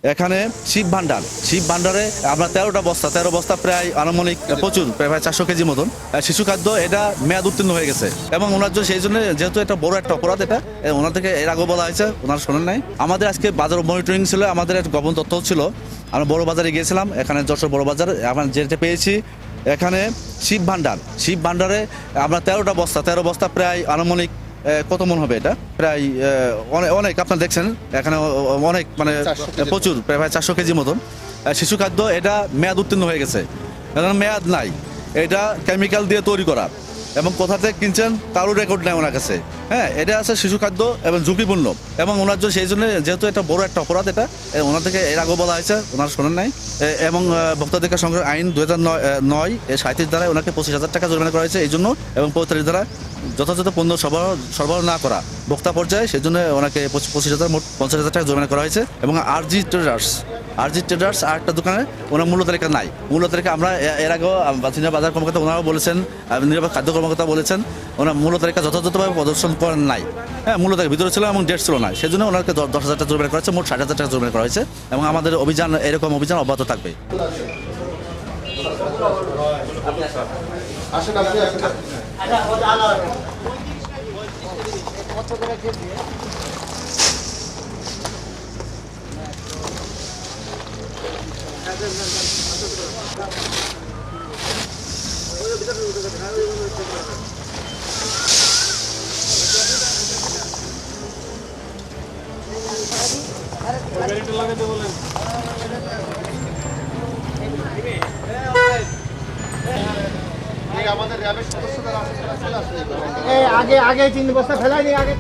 এখানে শিব ভান্ডারে আমরা 13 বস্তা প্রায় আনুমানিক প্রচুর প্রায় 400 কেজি মতন শিশু খাদ্য এটা মেয়াদ উত্তীর্ণ হয়ে গেছে এবং ওনার জন্য সেই জন্য যেহেতু এটা বড় একটা অপরাধ এটা ওনার থেকে এর আগে বলা হয়েছে ওনারা শোনেন নাই। আমাদের আজকে বাজার মনিটরিং ছিল, আমাদের একটা গোপন তথ্য ছিল। আমরা বড় বাজারে গিয়েছিলাম, এখানে যশোর বড় বাজার আমরা যেটা পেয়েছি এখানে শিব ভান্ডারে আমরা 13 বস্তা প্রায় আনুমানিক কত মন হবে এটা প্রায় অনেক আপনারা দেখছেন এখানে অনেক মানে প্রচুর প্রায় 400 কেজি মতন শিশু খাদ্য এটা মেয়াদ উত্তীর্ণ হয়ে গেছে। এখন মেয়াদ নাই, এটা কেমিক্যাল দিয়ে তৈরি করা এবং কোথা থেকে কিনছেন তারও রেকর্ড নেই ওনার কাছে। হ্যাঁ, এটা আছে শিশু খাদ্য এবং ঝুঁকিপূর্ণ এবং ওনার জন্য সেই জন্য যেহেতু এটা বড় একটা অপরাধ এটা ওনার থেকে এর আগেও বলা হয়েছে ওনারা শোনেন নাই। এবং ভোক্তাধিকার সংরক্ষণ আইন 2009 এর 37 ধারায় ওনাকে 25,000 টাকা জরিমানা করা হয়েছে এই জন্য, এবং 45 ধারা যথাযথ পণ্য সরবরাহ না করা ভোক্তা পর্যায়ে সেই জন্য ওনাকে 25,000 মোট 50,000 টাকা জরিমানা করা হয়েছে। এবং আরজি ট্রেডার্স আর একটা দোকানে ওনার মূল্য তালিকা নাই। মূল্য তালিকা আমরা এর আগেও সিনিয়র বাজার কর্মকর্তা ওনারাও বলেছেন, নিরাপদ খাদ্য কর্মকর্তা বলেছেন ওনার মূল্য তালিকা যথাযথভাবে প্রদর্শন করেন নাই। হ্যাঁ, মূল্য তালিকা ভিতরে ছিল এবং ডেট ছিল না, সেই জন্য ওনাকে 10,000 টাকা জরিমানা করা হয়েছে, মোট 60,000 টাকা জরিমানা করা হয়েছে। এবং আমাদের অভিযান এরকম অভিযান অব্যাহত থাকবে। আমাদের র্যাবের সদস্যদের আগে 3 বস্তা ফেলাইনি আগে।